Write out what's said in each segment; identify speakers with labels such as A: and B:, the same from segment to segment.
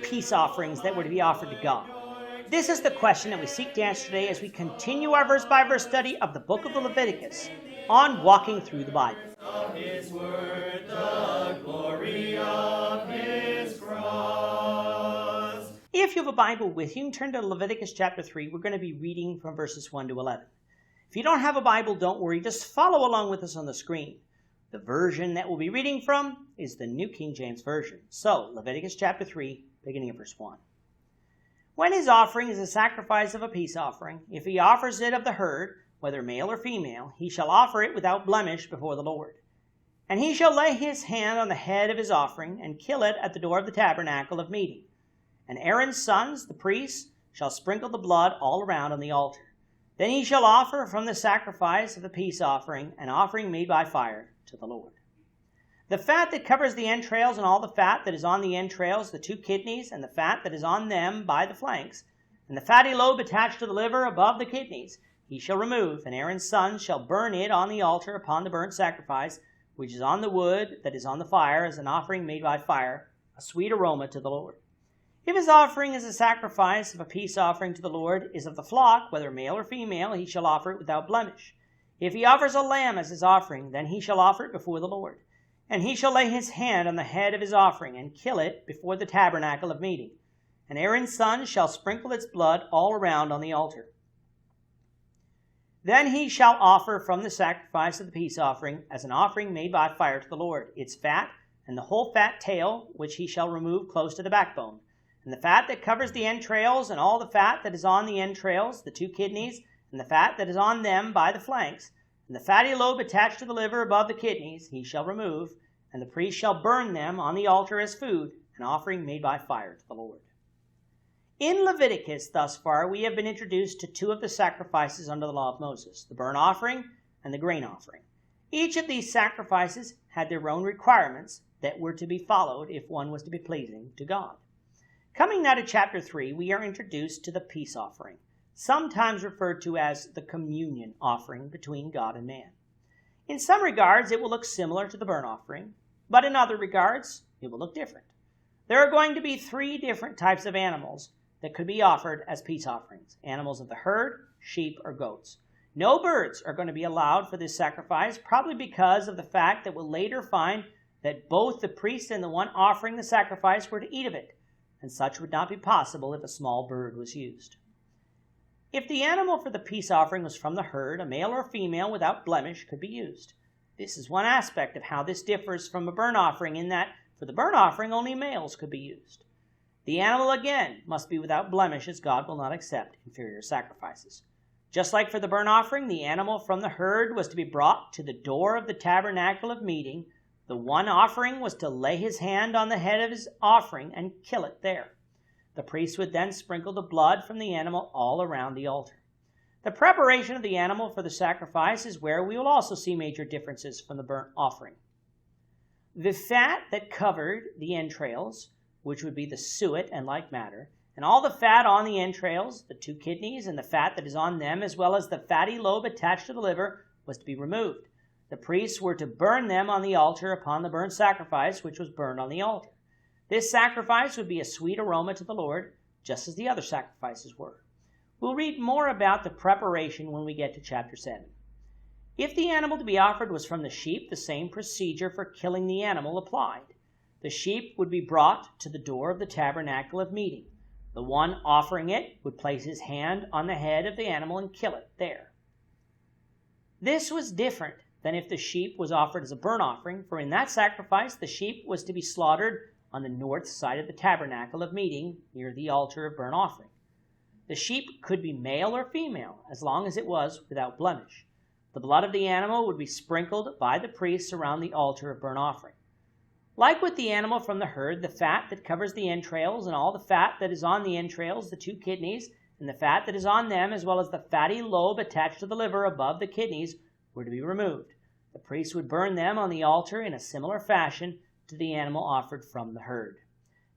A: peace offerings that were to be offered to God? This is the question that we seek to answer today as we continue our verse-by-verse study of the book of the Leviticus on Walking Through the Bible.
B: Of His word, the glory of His cross.
A: If you have a Bible with you, turn to Leviticus chapter 3. We're going to be reading from verses 1 to 11. If you don't have a Bible, don't worry. Just follow along with us on the screen. The version that we'll be reading from is the New King James Version. So, Leviticus chapter 3, beginning at verse 1. When his offering is a sacrifice of a peace offering, if he offers it of the herd, whether male or female, he shall offer it without blemish before the Lord. And he shall lay his hand on the head of his offering, and kill it at the door of the tabernacle of meeting. And Aaron's sons, the priests, shall sprinkle the blood all around on the altar. Then he shall offer from the sacrifice of the peace offering an offering made by fire to the Lord. The fat that covers the entrails and all the fat that is on the entrails, the 2 kidneys, and the fat that is on them by the flanks, and the fatty lobe attached to the liver above the kidneys, he shall remove, and Aaron's sons shall burn it on the altar upon the burnt sacrifice, which is on the wood that is on the fire, as an offering made by fire, a sweet aroma to the Lord. If his offering is a sacrifice of a peace offering to the Lord, is of the flock, whether male or female, he shall offer it without blemish. If he offers a lamb as his offering, then he shall offer it before the Lord. And he shall lay his hand on the head of his offering, and kill it before the tabernacle of meeting. And Aaron's sons shall sprinkle its blood all around on the altar. Then he shall offer from the sacrifice of the peace offering as an offering made by fire to the Lord, its fat, and the whole fat tail, which he shall remove close to the backbone, and the fat that covers the entrails, and all the fat that is on the entrails, the 2 kidneys, and the fat that is on them by the flanks, and the fatty lobe attached to the liver above the kidneys, he shall remove, and the priest shall burn them on the altar as food, an offering made by fire to the Lord. In Leviticus, thus far, we have been introduced to 2 of the sacrifices under the law of Moses, the burnt offering and the grain offering. Each of these sacrifices had their own requirements that were to be followed if one was to be pleasing to God. Coming now to chapter 3, we are introduced to the peace offering, sometimes referred to as the communion offering between God and man. In some regards, it will look similar to the burnt offering, but in other regards, it will look different. There are going to be 3 different types of animals that could be offered as peace offerings: animals of the herd, sheep, or goats. No birds are going to be allowed for this sacrifice, probably because of the fact that we'll later find that both the priest and the one offering the sacrifice were to eat of it, and such would not be possible if a small bird was used. If the animal for the peace offering was from the herd, a male or female without blemish could be used. This is one aspect of how this differs from a burnt offering, in that for the burnt offering only males could be used. The animal again must be without blemish, as God will not accept inferior sacrifices. Just like for the burnt offering, the animal from the herd was to be brought to the door of the tabernacle of meeting. The one offering was to lay his hand on the head of his offering and kill it there. The priest would then sprinkle the blood from the animal all around the altar. The preparation of the animal for the sacrifice is where we will also see major differences from the burnt offering. The fat that covered the entrails, which would be the suet and like matter, and all the fat on the entrails, the 2 kidneys, and the fat that is on them, as well as the fatty lobe attached to the liver, was to be removed. The priests were to burn them on the altar upon the burnt sacrifice, which was burned on the altar. This sacrifice would be a sweet aroma to the Lord, just as the other sacrifices were. We'll read more about the preparation when we get to chapter 7. If the animal to be offered was from the sheep, the same procedure for killing the animal applied. The sheep would be brought to the door of the tabernacle of meeting. The one offering it would place his hand on the head of the animal and kill it there. This was different than if the sheep was offered as a burnt offering, for in that sacrifice the sheep was to be slaughtered on the north side of the tabernacle of meeting, near the altar of burnt offering. The sheep could be male or female, as long as it was without blemish. The blood of the animal would be sprinkled by the priests around the altar of burnt offering. Like with the animal from the herd, the fat that covers the entrails and all the fat that is on the entrails, the 2 kidneys, and the fat that is on them, as well as the fatty lobe attached to the liver above the kidneys, were to be removed. The priest would burn them on the altar in a similar fashion to the animal offered from the herd.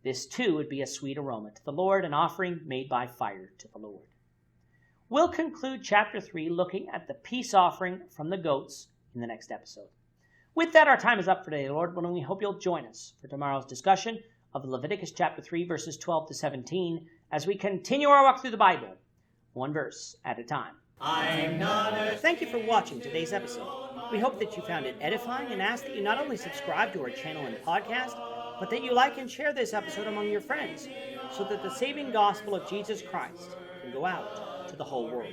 A: This too would be a sweet aroma to the Lord, an offering made by fire to the Lord. We'll conclude chapter 3 looking at the peace offering from the goats in the next episode. With that, our time is up for today, Lord, and we hope you'll join us for tomorrow's discussion of Leviticus chapter 3, verses 12 to 17, as we continue our walk through the Bible, one verse at a time. Thank you for watching today's episode. We hope that you found it edifying and ask that you not only subscribe to our channel and podcast, but that you like and share this episode among your friends so that the saving gospel of Jesus Christ can go out to the whole world.